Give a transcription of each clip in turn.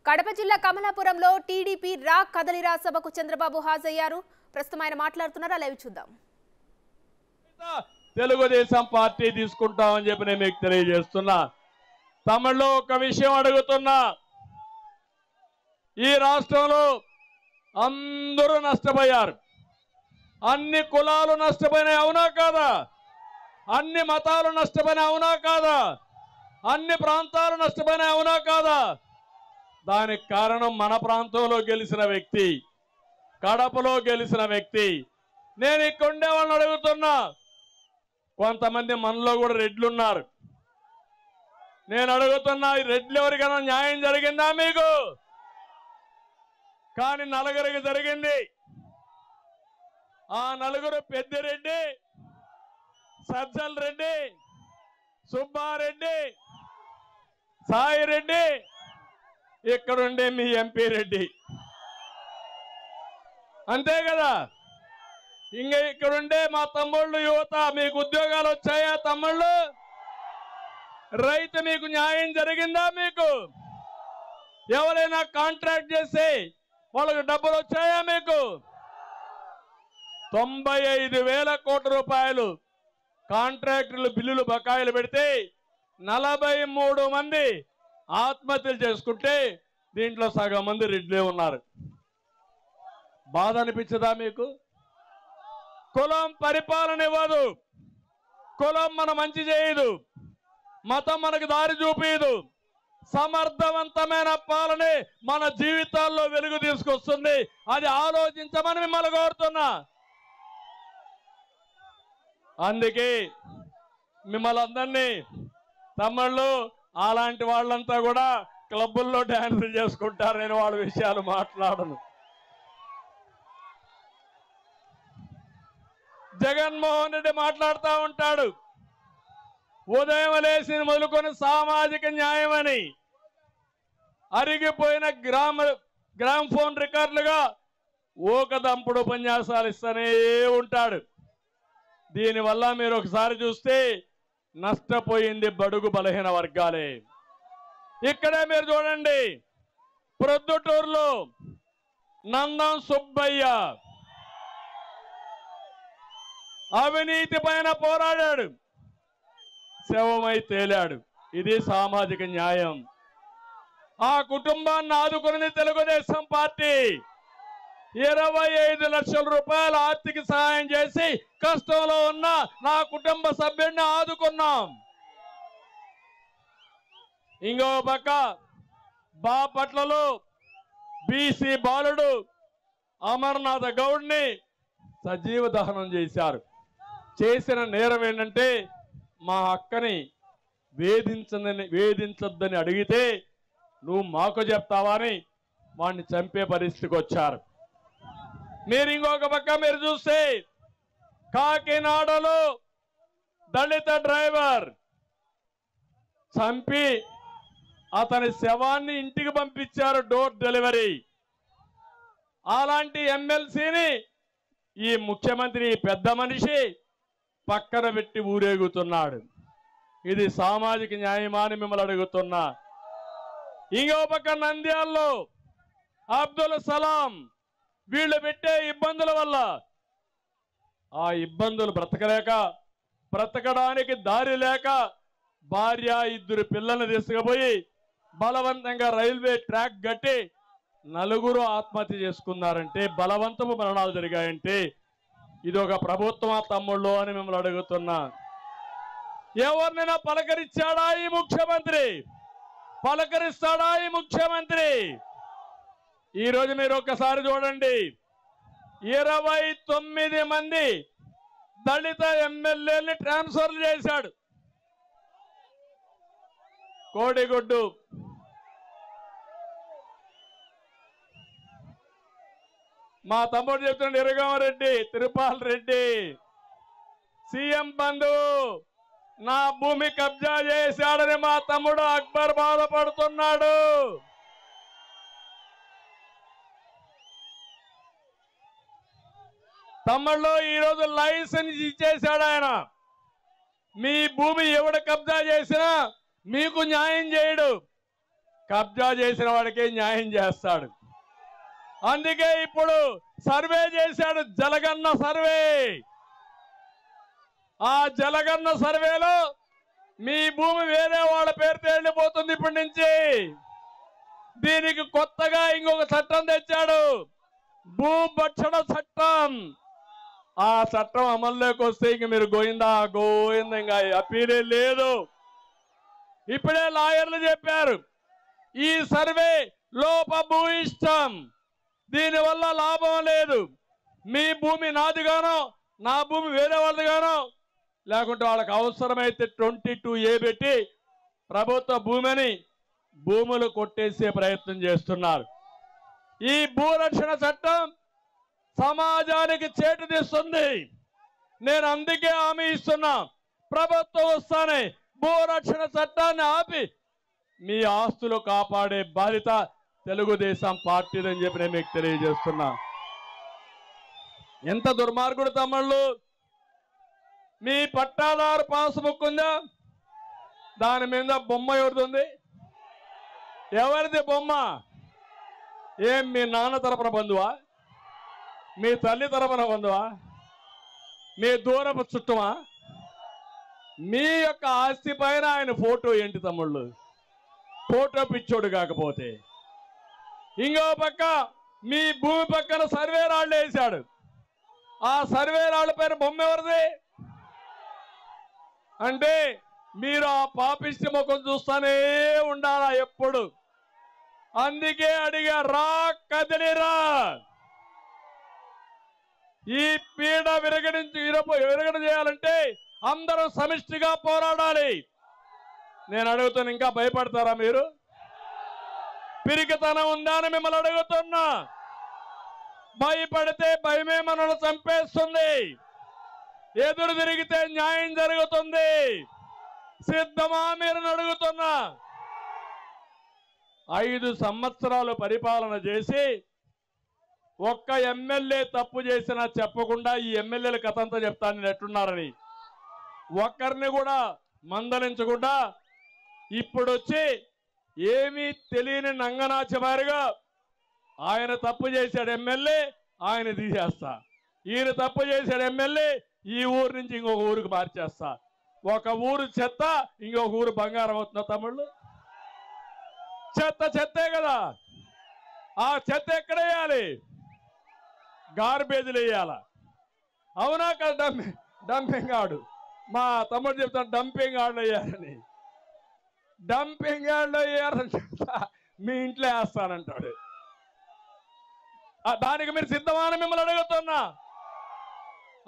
కడప జిల్లా కమలాపురంలో టీడీపీ రా కదలిరా సభకు చంద్రబాబు హాజరయ్యారు. ప్రస్తుతం ఆయన మాట్లాడుతున్నారు. లైవ్ చూద్దాం. తెలుగుదేశం పార్టీ తీసుకుంటామని చెప్పి నేను మీకు తెలియజేస్తున్నా. తమిళలో ఒక విషయం అడుగుతున్నా. ఈ రాష్ట్రంలో అందరూ నష్టపోయారు. అన్ని కులాలు నష్టపోయినాయి, అవునా కాదా? అన్ని మతాలు నష్టపోయినాయి, అవునా కాదా? అన్ని ప్రాంతాలు నష్టపోయినాయి, అవునా కాదా? దానికి కారణం మన ప్రాంతంలో గెలిచిన వ్యక్తి, కడపలో గెలిచిన వ్యక్తి. నేను ఇక్కడ ఉండే వాళ్ళని అడుగుతున్నా. కొంతమంది మనలో కూడా రెడ్లు ఉన్నారు. నేను అడుగుతున్నా, ఈ రెడ్లు ఎవరికైనా న్యాయం జరిగిందా మీకు? కానీ నలుగురికి జరిగింది. ఆ నలుగురు పెద్దిరెడ్డి, సజ్జల రెడ్డి, సుబ్బారెడ్డి, సాయిరెడ్డి, ఇక్కడుండే మీ ఎంపీ రెడ్డి. అంతే కదా? ఇంకా ఇక్కడుండే మా తమ్ముళ్ళు యువత, మీకు ఉద్యోగాలు వచ్చాయా తమ్ముళ్ళు? రైతు మీకు న్యాయం జరిగిందా? మీకు ఎవరైనా కాంట్రాక్ట్ చేసి వాళ్ళకు డబ్బులు వచ్చాయా? మీకు 95,000 కోట్ల రూపాయలు కాంట్రాక్టర్లు బిల్లులు బకాయిలు పెడితే 43 మంది ఆత్మహత్యలు చేసుకుంటే దీంట్లో సగం మంది రెడ్లే ఉన్నారు. బాధ అనిపించదా మీకు? కులం పరిపాలన ఇవ్వదు, కులం మన మంచి చేయదు, మతం మనకు దారి చూపించదు. సమర్థవంతమైన పాలనే మన జీవితాల్లో వెలుగు తీసుకొస్తుంది. అది ఆలోచించమని మిమ్మల్ని కోరుతున్నా. అందుకే మిమ్మల్ని అందరినీ తమ్ముళ్ళు, అలాంటి వాళ్ళంతా కూడా క్లబ్బుల్లో డ్యాన్సులు చేసుకుంటారు. నేను వాళ్ళ విషయాలు మాట్లాడను. జగన్మోహన్ రెడ్డి మాట్లాడుతూ ఉంటాడు, ఉదయం లేచి మొదలుకొని సామాజిక న్యాయం అని. అరిగిపోయిన గ్రామ్ ఫోన్ రికార్డులుగా ఊకదంపుడు ఉపన్యాసాలు ఇస్తూనే ఉంటాడు. దీనివల్ల మీరు ఒకసారి చూస్తే నష్టపోయింది బడుగు బలహీన వర్గాలే. ఇక్కడే మీరు చూడండి, ప్రొద్దుటూరులో నందం సుబ్బయ్య అవినీతి పైన పోరాడాడు, శవమై తేలాడు. ఇది సామాజిక న్యాయం. ఆ కుటుంబాన్ని ఆదుకున్నది తెలుగుదేశం పార్టీ. 25 లక్షల రూపాయల ఆర్థిక సహాయం చేసి కష్టంలో ఉన్న నా కుటుంబ సభ్యుడిని ఆదుకున్నాం. ఇంకో పక్క బాపట్లలో బీసీ బాలుడు అమర్నాథ గౌడ్ని సజీవ దహనం చేశారు. చేసిన నేరం ఏంటంటే, మా అక్కని వేధించొద్దని అడిగితే నువ్వు మాకు చెప్తావా అని వాడిని చంపే పరిస్థితికి వచ్చారు. మీరు ఇంకొక పక్క మీరు చూస్తే కాకినాడలో దళిత డ్రైవర్ చంపి అతని శవాన్ని ఇంటికి పంపించారు, డోర్ డెలివరీ. అలాంటి ఎమ్మెల్సీని ఈ ముఖ్యమంత్రి పెద్ద మనిషి పక్కన పెట్టి ఊరేగుతున్నాడు. ఇది సామాజిక న్యాయమా అని మిమ్మల్ని అడుగుతున్నా. ఇంకో పక్క నంద్యాలలో అబ్దుల్ సలాం, వీళ్ళు పెట్టే ఇబ్బందుల వల్ల ఆ ఇబ్బందులు బ్రతకడానికి దారి లేక భార్య 2 పిల్లల్ని తీసుకుపోయి బలవంతంగా రైల్వే ట్రాక్ కట్టి 4 ఆత్మహత్య చేసుకున్నారంటే, బలవంతపు మరణాలు జరిగాయంటే ఇది ఒక ప్రభుత్వమా తమ్ముళ్ళు అని మిమ్మల్ని అడుగుతున్నా. ఎవరినైనా పలకరించాడా ఈ ముఖ్యమంత్రి? పలకరిస్తాడా ఈ ముఖ్యమంత్రి? ఈరోజు మీరు ఒక్కసారి చూడండి, 29 మంది దళిత ఎమ్మెల్యేలని ట్రాన్స్ఫర్లు చేశాడు. కోడిగుడ్డు మా తమ్ముడు చెప్తున్నాడు, ఇరగమరెడ్డి, తిరుపాల్ రెడ్డి, సీఎం బంధు నా భూమి కబ్జా చేశాడని మా తమ్ముడు అక్బర్ బాధపడుతున్నాడు. తమ్ముళ్ళు ఈరోజు లైసెన్స్ ఇచ్చేశాడు ఆయన. మీ భూమి ఎవడు కబ్జా చేసినా మీకు న్యాయం చేయడు. కబ్జా చేసిన వాడికి న్యాయం చేస్తాడు. అందుకే ఇప్పుడు సర్వే చేశాడు, జలగన్న సర్వే. ఆ జలగన్న సర్వేలో మీ భూమి వేరే వాళ్ళ పేరుతో వెళ్ళిపోతుంది ఇప్పటి నుంచి. దీనికి కొత్తగా ఇంకొక చట్టం తెచ్చాడు, భూభక్షణ చట్టం. ఆ చట్టం అమల్లోకి వస్తే ఇంక మీరు గోయిందా ఇంకా అప్పీలే లేదు. ఇప్పుడే లాయర్లు చెప్పారు, ఈ సర్వే లోపభూయిష్టం, దీనివల్ల లాభం లేదు. మీ భూమి నాదిగానో నా భూమి వేరే వాళ్ళదిగానో, లేకుంటే వాళ్ళకి అవసరమైతే 22A పెట్టి ప్రభుత్వ భూములు కొట్టేసే ప్రయత్నం చేస్తున్నారు. ఈ భూరక్షణ చట్టం సమాజానికి చేటు తీస్తుంది. నేను అందుకే హామీ ఇస్తున్నా, ప్రభుత్వం వస్తానే భూరక్షణ చట్టాన్ని ఆపి మీ ఆస్తులు కాపాడే బాధ్యత తెలుగుదేశం పార్టీదని చెప్పి నేను మీకు తెలియజేస్తున్నా. ఎంత దుర్మార్గుడు తమ్ముళ్ళు! మీ పట్టాదారు పాస్బుక్ ఉందా? దాని మీద బొమ్మ ఎవరిది? ఎవరిది బొమ్మ? ఏం మీ నాన్న తరపున బంధువా? మీ తల్లి తరపున బంధువా? మీ దూరపు చుట్టమా? మీ యొక్క ఆస్తి పైన ఆయన ఫోటో ఏంటి తమ్ముళ్ళు? ఫోటో పిచ్చోడు కాకపోతే. ఇంకో పక్క మీ భూమి పక్కన సర్వే రాళ్ళు వేశాడు. ఆ సర్వే రాళ్ళ పైన బొమ్మ ఎవరిది? అంటే మీరు ఆ పాపిష్టి ముఖం చూస్తానే ఉండాలా ఎప్పుడు. అందుకే అడిగా, రా కదిలిరా. ఈ పీడ విరగడ చేయాలంటే అందరూ సమిష్టిగా పోరాడాలి. నేను అడుగుతాను, ఇంకా భయపడతారా మీరు? పిరికితనం ఉందా అని మిమ్మల్ని అడుగుతున్నా. భయపడితే భయమే మనల్ని చంపేస్తుంది. ఎదురు తిరిగితే న్యాయం జరుగుతుంది. సిద్ధమా మీరు అడుగుతున్నా? 5 సంవత్సరాలు పరిపాలన చేసి ఒక్క ఎమ్మెల్యే తప్పు చేసినా చెప్పకుండా ఈ ఎమ్మెల్యేల కథంతా చెప్తాను ఎట్టున్నారని ఒక్కరిని కూడా మందలించకుండా ఇప్పుడు వచ్చి ఏమీ తెలియని నంగనాచమారిగా ఆయన తప్పు చేశాడు ఎమ్మెల్యే, ఆయన తీసేస్తా. ఈయన తప్పు చేశాడు ఎమ్మెల్యే, ఈ ఊరు నుంచి ఇంకొక ఊరికి మార్చేస్తా. ఒక ఊరు చెత్త, ఇంకొక ఊరు బంగారం అవుతున్నా తమ్ముళ్ళు. చెత్తే కదా. ఆ చెత్త ఎక్కడ వేయాలి? గార్బేజ్లు వేయాల. అవునా కదా? డంపింగ్ ఆడు. మా తమ్ముడు చెప్తాను, డంపింగ్ ఆడు వేయాలని. డంపింగ్ యార్డ్లో వేయాలని చెప్తా, మీ ఇంట్లో వేస్తానంటాడు. దానికి మీరు సిద్ధమా అని మిమ్మల్ని అడుగుతున్నా.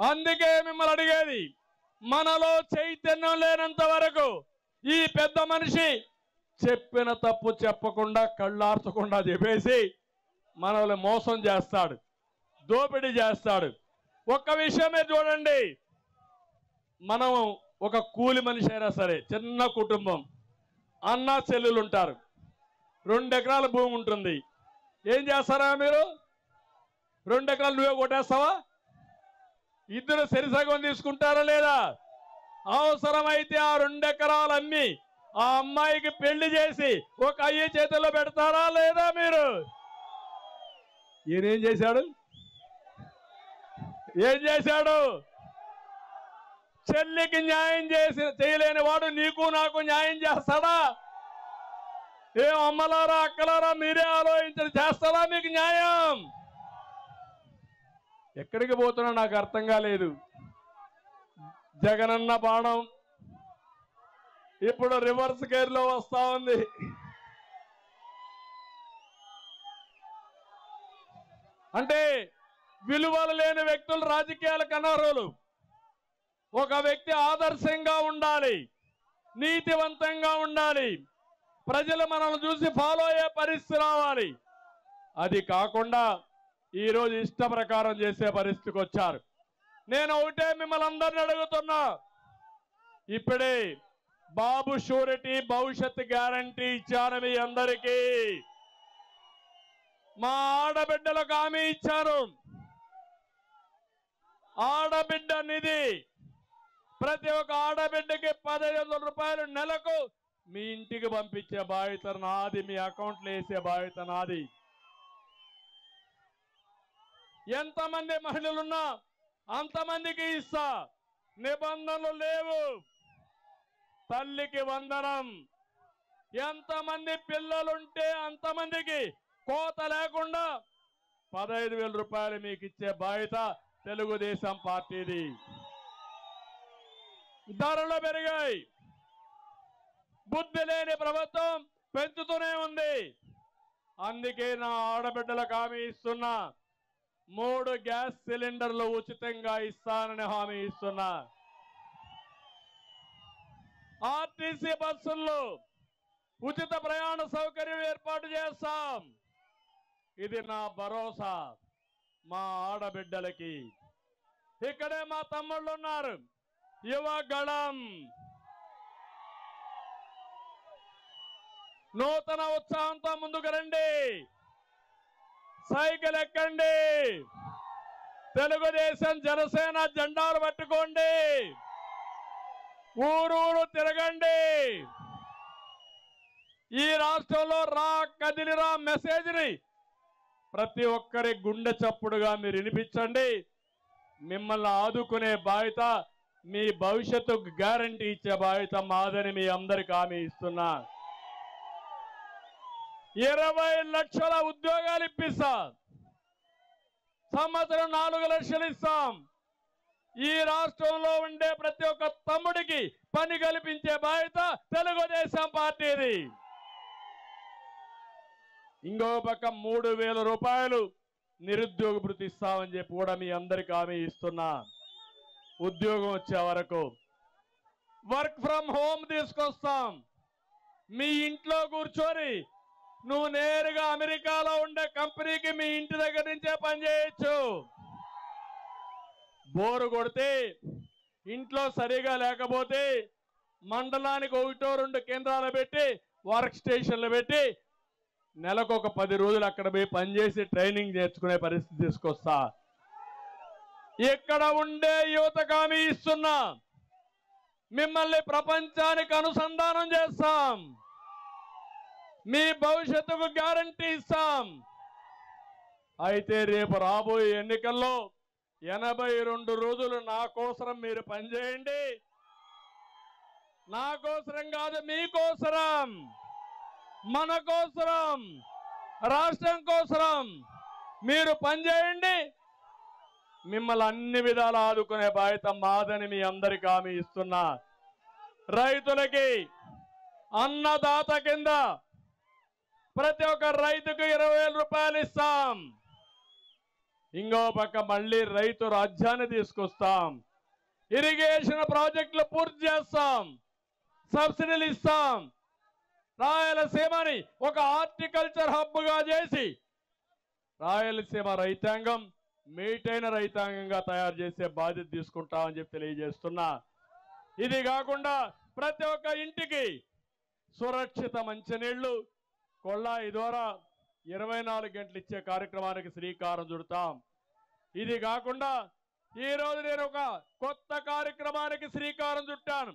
అందుకే మిమ్మల్ని అడిగేది, మనలో చైతన్యం లేనంత వరకు ఈ పెద్ద మనిషి చెప్పిన తప్పు చెప్పకుండా కళ్ళార్చకుండా చెప్పేసి మనల్ని మోసం చేస్తాడు, దోపిడీ చేస్తాడు. ఒక్క విషయమే చూడండి, మనం ఒక కూలి మనిషి అయినా సరే, చిన్న కుటుంబం, అన్న చెల్లెలు ఉంటారు, 2 ఎకరాల భూమి ఉంటుంది. ఏం చేస్తారా మీరు? 2 ఎకరాలు నువ్వే కొట్టేస్తావా? ఇద్దరు సరిసగం తీసుకుంటారా లేదా? అవసరమైతే ఆ 2 ఎకరాలు అమ్మి ఆ అమ్మాయికి పెళ్లి చేసి ఒక అయ్య చేతిలో పెడతారా లేదా మీరు? ఈయనేం చేశాడు? ఏం చేశాడు? చెల్లికి న్యాయం చేయలేని వాడు నీకు నాకు న్యాయం చేస్తాడా? ఏం అమ్మలారా అక్కలారా మీరే ఆలోచించండి, చేస్తారా మీకు న్యాయం? ఎక్కడికి పోతున్నా నాకు అర్థం కాలేదు. జగనన్న బాణం ఇప్పుడు రివర్స్ గేర్ లో వస్తా ఉంది. అంటే విలువలు లేని వ్యక్తులు రాజకీయాలకు అనర్హులు. ఒక వ్యక్తి ఆదర్శంగా ఉండాలి, నీతివంతంగా ఉండాలి, ప్రజలు మనల్ని చూసి ఫాలో అయ్యే పరిస్థితి రావాలి. అది కాకుండా ఈరోజు ఇష్ట ప్రకారం చేసే పరిస్థితికి వచ్చారు. నేను ఒకటే మిమ్మల్ని అందరిని అడుగుతున్నా, ఇప్పుడే బాబు షూరిటీ భవిష్యత్ గ్యారంటీ ఇచ్చాను మీ అందరికీ. మా ఆడబిడ్డలకు హామీ ఇచ్చారు. ఆడబిడ్డ నిధి, ప్రతి ఒక్క ఆడబిడ్డకి 15,000 రూపాయలు నెలకు మీ ఇంటికి పంపించే బాధ్యత నాది, మీ అకౌంట్లో వేసే బాధ్యత నాది. ఎంతమంది మహిళలున్నా అంతమందికి ఇస్తా. నిబంధనలు లేవు. తల్లికి వందనం. ఎంతమంది పిల్లలుంటే అంతమందికి కోత లేకుండా 15,000 రూపాయలు మీకు ఇచ్చే బాధ్యత తెలుగుదేశం పార్టీది. ధరలు పెరిగాయి. బుద్ధి లేని ప్రభుత్వం పెంచుతూనే ఉంది. అందుకే నా ఆడబిడ్డలకు హామీ ఇస్తున్నా, 3 గ్యాస్ సిలిండర్లు ఉచితంగా ఇస్తానని హామీ ఇస్తున్నా. ఆర్టీసీ బస్సుల్లో ఉచిత ప్రయాణ సౌకర్యం ఏర్పాటు చేస్తాం. ఇది నా భరోసా మా ఆడబిడ్డలకి. ఇక్కడే మా తమ్ముళ్ళు ఉన్నారు, యువగళం. నూతన ఉత్సాహంతో ముందుకు రండి. సైకిల్ ఎక్కండి. తెలుగుదేశం జనసేన జెండాలు పట్టుకోండి. ఊరూరు తిరగండి. ఈ రాష్ట్రంలో రా కదిలిరా మెసేజ్ని ప్రతి ఒక్కరి గుండె చప్పుడుగా మీరు వినిపించండి. మిమ్మల్ని ఆదుకునే బాధ్యత, మీ భవిష్యత్తుకు గ్యారంటీ ఇచ్చే బాధ్యత మాదని మీ అందరికి హామీ ఇస్తున్నా. 20 లక్షల ఉద్యోగాలు ఇప్పిస్తా. సంవత్సరం 4 లక్షలు ఇస్తాం. ఈ రాష్ట్రంలో ఉండే ప్రతి ఒక్క తమ్ముడికి పని కల్పించే బాధ్యత తెలుగుదేశం పార్టీది. ఇంకో పక్క 3,000 రూపాయలు నిరుద్యోగ భృతి ఇస్తామని చెప్పి కూడా మీ అందరికి హామీ ఇస్తున్నా. ఉద్యోగం వచ్చే వరకు వర్క్ ఫ్రమ్ హోమ్ తీసుకొస్తాం. మీ ఇంట్లో కూర్చొని నువ్వు నేరుగా అమెరికాలో ఉండే కంపెనీకి మీ ఇంటి దగ్గర నుంచే పనిచేయచ్చు. బోరు కొడితే, ఇంట్లో సరిగా లేకపోతే మండలానికి 1-2 కేంద్రాలు పెట్టి, వర్క్ స్టేషన్లు పెట్టి నెలకు ఒక 10 రోజులు అక్కడ పోయి పనిచేసి ట్రైనింగ్ నేర్చుకునే పరిస్థితి తీసుకొస్తా. ఇక్కడ ఉండే యువతకు హామీ ఇస్తున్నా, మిమ్మల్ని ప్రపంచానికి అనుసంధానం చేస్తాం. మీ భవిష్యత్తుకు గ్యారంటీ ఇస్తాం. అయితే రేపు రాబోయే ఎన్నికల్లో 82 రోజులు నా కోసరం మీరు పనిచేయండి. నా కోసరం కాదు, మీకోసరం, మన కోసరం, రాష్ట్రం కోసరం మీరు పనిచేయండి. మిమ్మల్ని అన్ని విధాలు ఆదుకునే బాధ్యత మాదని మీ అందరికీ హామీ ఇస్తున్నా. రైతులకి అన్నదాత కింద ప్రతి ఒక్క రైతుకు 20,000 రూపాయలు ఇస్తాం. ఇంకో పక్క మళ్ళీ రైతు రాజ్యాన్ని తీసుకొస్తాం. ఇరిగేషన్ ప్రాజెక్టులు పూర్తి చేస్తాం. సబ్సిడీలు ఇస్తాం. రాయలసీమని ఒక హార్టికల్చర్ హబ్గా చేసి రాయలసీమ రైతాంగం మేటైన రైతాంగంగా తయారు చేసే బాధ్యత తీసుకుంటామని చెప్పి తెలియజేస్తున్నా. ఇది కాకుండా ప్రతి ఒక్క ఇంటికి సురక్షిత మంచినీళ్లు కొళ్ళాయి ద్వారా 24 గంటలు ఇచ్చే కార్యక్రమానికి శ్రీకారం చుడతాం. ఇది కాకుండా ఈరోజు నేను ఒక కొత్త కార్యక్రమానికి శ్రీకారం చుట్టాను.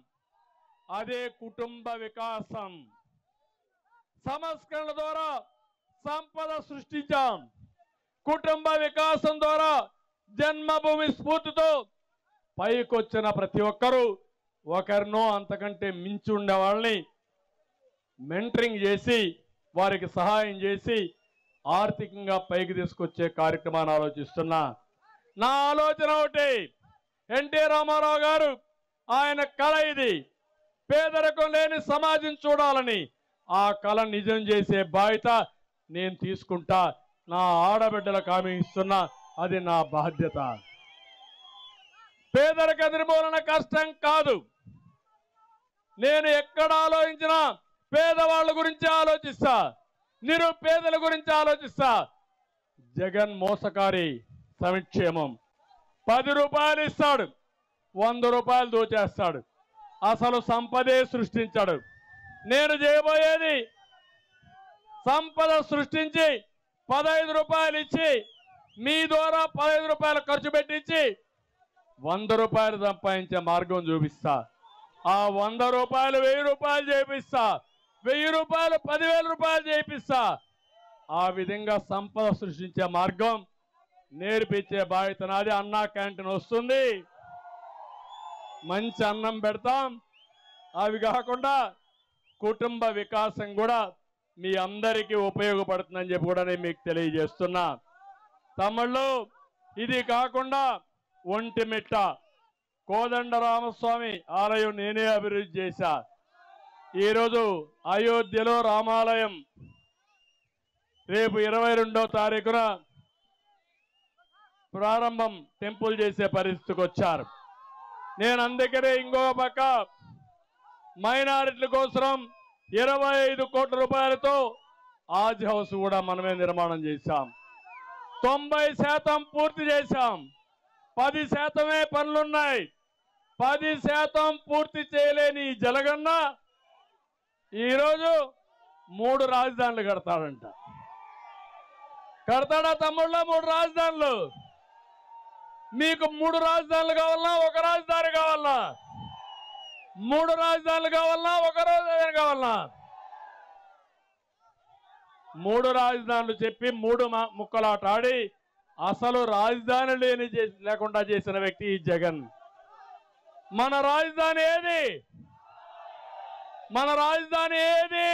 అదే కుటుంబ వికాసం. సంస్కరణ ద్వారా సంపద సృష్టించాం. కుటుంబ వికాసం ద్వారా జన్మభూమి స్ఫూర్తితో పైకొచ్చిన ప్రతి ఒక్కరూ ఒకరినో అంతకంటే మించి ఉండే వాళ్ళని మెంటరింగ్ చేసి వారికి సహాయం చేసి ఆర్థికంగా పైకి తీసుకొచ్చే కార్యక్రమాన్ని ఆలోచిస్తున్నా. నా ఆలోచన ఒకటి, ఎన్టీ రామారావు గారు ఆయన కళ ఇది, పేదరికం లేని సమాజం చూడాలని. ఆ కళ నిజం చేసే బాధ్యత నేను తీసుకుంటా. నా ఆడబిడ్డలకు హామీ ఇస్తున్నా, అది నా బాధ్యత. పేదరిక నిర్మూలన కష్టం కాదు. నేను ఎక్కడ ఆలోచించినా పేదవాళ్ళ గురించి ఆలోచిస్తా, నిరుపేదల గురించి ఆలోచిస్తా. జగన్ మోసకారి సంక్షేమం. 10 రూపాయలు ఇస్తాడు, 100 రూపాయలు దోచేస్తాడు. అసలు సంపదే సృష్టించాడు. నేను చేయబోయేది సంపద సృష్టించి 15 రూపాయలు ఇచ్చి మీ ద్వారా 15 రూపాయలు ఖర్చు పెట్టించి 100 రూపాయలు సంపాదించే మార్గం చూపిస్తా. ఆ 100 రూపాయలు 1000 రూపాయలు చేపిస్తా, 1000 రూపాయలు 10,000 రూపాయలు చేపిస్తా. ఆ విధంగా సంపద సృష్టించే మార్గం నేర్పించే బాధ్యత నాది. అన్నా క్యాంటీన్ వస్తుంది, మంచి అన్నం పెడతాం. అవి కాకుండా కుటుంబ వికాసం కూడా మీ అందరికీ ఉపయోగపడుతుందని చెప్పి కూడా నేను మీకు తెలియజేస్తున్నా. తమ్ముళ్ళు, ఇది కాకుండా ఒంటిమిట్ట కోదండరామస్వామి ఆలయం నేనే అభివృద్ధి చేశా. ఈరోజు అయోధ్యలో రామాలయం రేపు 22వ తారీఖున ప్రారంభం టెంపుల్ చేసే పరిస్థితికి వచ్చారు. నేను అందుకనే ఇంకో పక్క మైనారిటీల కోసం 25 కోట్ల రూపాయలతో ఆజ్ హౌస్ కూడా మనమే నిర్మాణం చేశాం. 90% పూర్తి చేశాం. 10%మే పనులున్నాయి. 10% పూర్తి చేయలేని ఈ జలగన్న ఈరోజు 3 రాజధానులు కడతాడంట. కడతాడా తమ్ముళ్ళ? 3 రాజధానులు. మీకు 3 రాజధానులు కావాలన్నా, ఒక రాజధాని కావాలన్నా? 3 రాజధానులు కావాలన్నా, ఒక రాజధాని కావాలన్నా? 3 రాజధానులు చెప్పి 3 ముక్కలాట ఆడి అసలు రాజధాని లేకుండా చేసిన వ్యక్తి ఈ జగన్. మన రాజధాని ఏది? మన రాజధాని ఏది?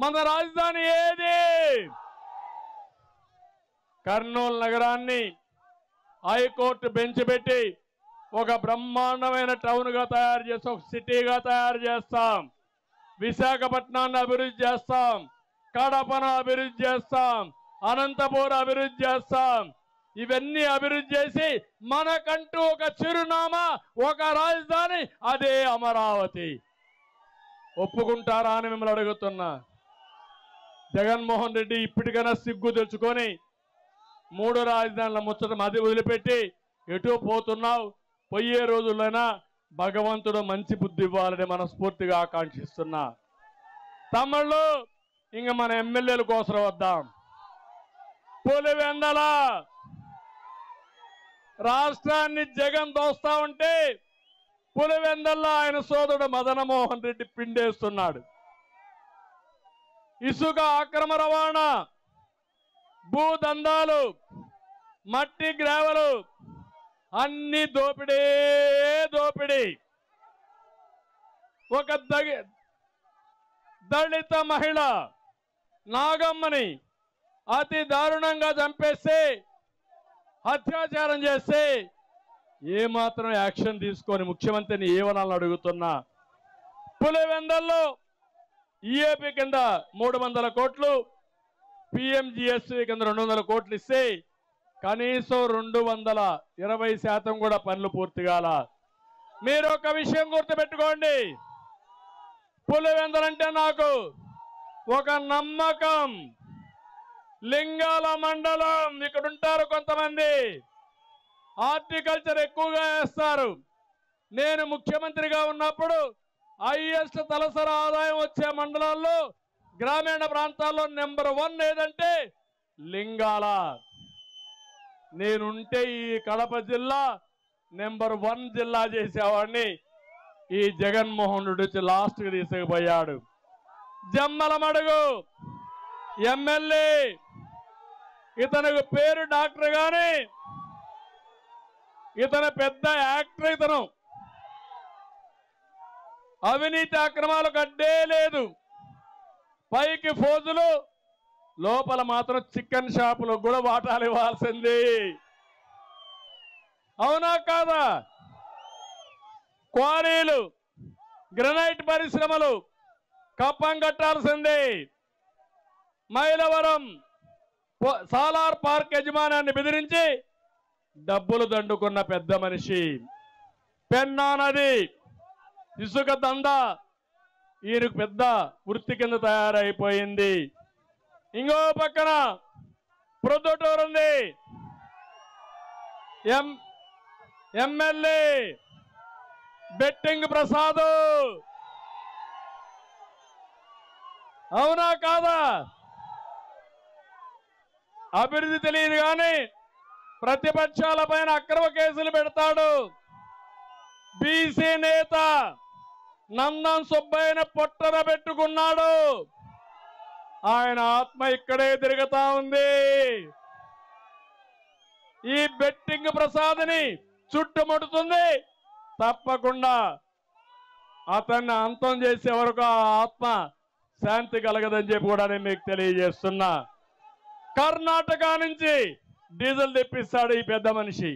మన రాజధాని ఏది? కర్నూలు నగరాన్ని హైకోర్టు బెంచ్ పెట్టి ఒక బ్రహ్మాండమైన టౌన్గా తయారు చేస్తాం, ఒక సిటీగా తయారు చేస్తాం. విశాఖపట్నాన్ని అభివృద్ధి చేస్తాం, కడపను అభివృద్ధి చేస్తాం, అనంతపురం అభివృద్ధి చేస్తాం. ఇవన్నీ అభివృద్ధి చేసి మనకంటూ ఒక చిరునామా, ఒక రాజధాని, అదే అమరావతి. ఒప్పుకుంటారా అని మిమ్మల్ని అడుగుతున్నా. జగన్మోహన్ రెడ్డి ఇప్పటికైనా సిగ్గు తెచ్చుకొని 3 రాజధానుల ముచ్చట అది వదిలిపెట్టి ఎటు పోతున్నావు? పోయే రోజుల్లోనా భగవంతుడు మంచి బుద్ధి ఇవ్వాలని మనస్ఫూర్తిగా ఆకాంక్షిస్తున్నా. తమ్ముళ్ళు, ఇంక మన ఎమ్మెల్యేల కోసం వద్దాం. పులివెందల రాష్ట్రాన్ని జగన్ దోస్తా ఉంటే పులివెందల్లో ఆయన సోదరుడు మదనమోహన్ రెడ్డి పిండేస్తున్నాడు. ఇసుక అక్రమ రవాణా, భూదందాలు, మట్టి గ్రావెలు అన్ని దోపిడీ దోపిడీ. ఒక దళిత మహిళ నాగమ్మని అతి దారుణంగా చంపేస్తే, అత్యాచారం చేస్తే ఏమాత్రం యాక్షన్ తీసుకొని ముఖ్యమంత్రిని ఏమనాలని అడుగుతున్నా. పులివెందల్లో ఈఏపీ కింద 300 కోట్లు, పిఎంజిఎస్వి కింద 200 కోట్లు ఇస్తే కనీసం 220% కూడా పనులు పూర్తి కాల. మీరు ఒక విషయం గుర్తుపెట్టుకోండి. పులివెందలంటే నాకు ఒక నమ్మకం. లింగాల మండలం, ఇక్కడ ఉంటారు కొంతమంది, హార్టికల్చర్ ఎక్కువగా వేస్తారు. నేను ముఖ్యమంత్రిగా ఉన్నప్పుడు హైయెస్ట్ తలసరి ఆదాయం వచ్చే మండలాల్లో, గ్రామీణ ప్రాంతాల్లో నెంబర్ 1 ఏదంటే లింగాల. నేనుంటే ఈ కడప జిల్లా నెంబర్ 1 జిల్లా చేసేవాడిని. ఈ జగన్మోహన్ రెడ్డి వచ్చి లాస్ట్కి తీసుకుపోయాడు. జమ్మలమడుగు ఎమ్మెల్యే, ఇతనికి పేరు డాక్టర్ గాని ఇతను పెద్ద యాక్టర్. ఇతను అవినీతి అక్రమాలకు అడ్డే లేదు. పైకి ఫోజులు, లోపల మాత్రం చికెన్ షాపులో కూడా వాటాలు ఇవ్వాల్సింది. అవునా కాదా? క్వారీలు, గ్రనైట్ పరిశ్రమలు కప్పం కట్టాల్సింది. మైలవరం సాలార్ పార్క్ యజమానాన్ని బెదిరించి డబ్బులు దండుకున్న పెద్ద మనిషి. పెన్నా నది ఇసుక దందా ఈయనకు పెద్ద వృత్తి కింద తయారైపోయింది. ఇంకో పక్కన ప్రొద్దుటూరు ఉంది. MLA betting Prasad. అవునా కాదా? అభివృద్ధి తెలియదు కానీ ప్రతిపక్షాల పైన అక్రమ కేసులు పెడతాడు. బీసీ నేత నందన్ సుబ్బయ్యని పొట్టన పెట్టుకున్నాడు. ఆయన ఆత్మ ఇక్కడే తిరుగుతా ఉంది. ఈ బెట్టింగ్ ప్రసాద్ని చుట్టుముడుతుంది. తప్పకుండా అతన్ని అంతం చేసే వరకు ఆ ఆత్మ శాంతి కలగదని చెప్పి కూడా నేను మీకు తెలియజేస్తున్నా. కర్ణాటక నుంచి డీజిల్ తెప్పిస్తాడు ఈ పెద్ద మనిషి.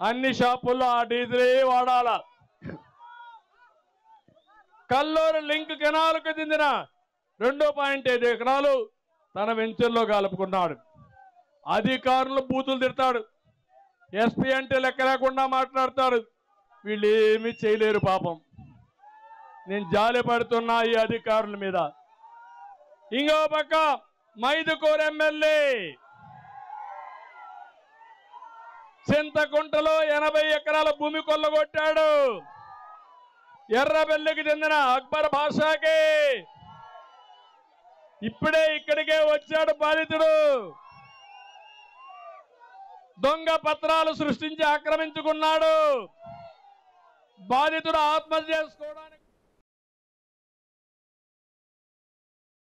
అన్ని షాపుల్లో ఆ డీజిలే వాడాల. కల్లూరు లింక్ కెనాల్కు చెందిన 2.5 ఎకరాలు తన వెంచర్లో కలుపుకున్నాడు. అధికారులు బూతులు తిడతాడు. ఎస్పీ అంటే లెక్క లేకుండా మాట్లాడతాడు. వీళ్ళు ఏమీ చేయలేరు పాపం. నేను జాలి పడుతున్నా ఈ అధికారుల మీద. ఇంకో పక్క మైదుకూరు ఎమ్మెల్యే చింతకుంటలో 80 ఎకరాల భూమి కొల్లగొట్టాడు. ఎర్రబెల్లికి చెందిన అక్బర్ భాషాకి ఇప్పుడే ఇక్కడికే వచ్చాడు బాధితుడు. దొంగ పత్రాలు సృష్టించి ఆక్రమించుకున్నాడు. బాధితుడు ఆత్మహత్య చేసుకోవడానికి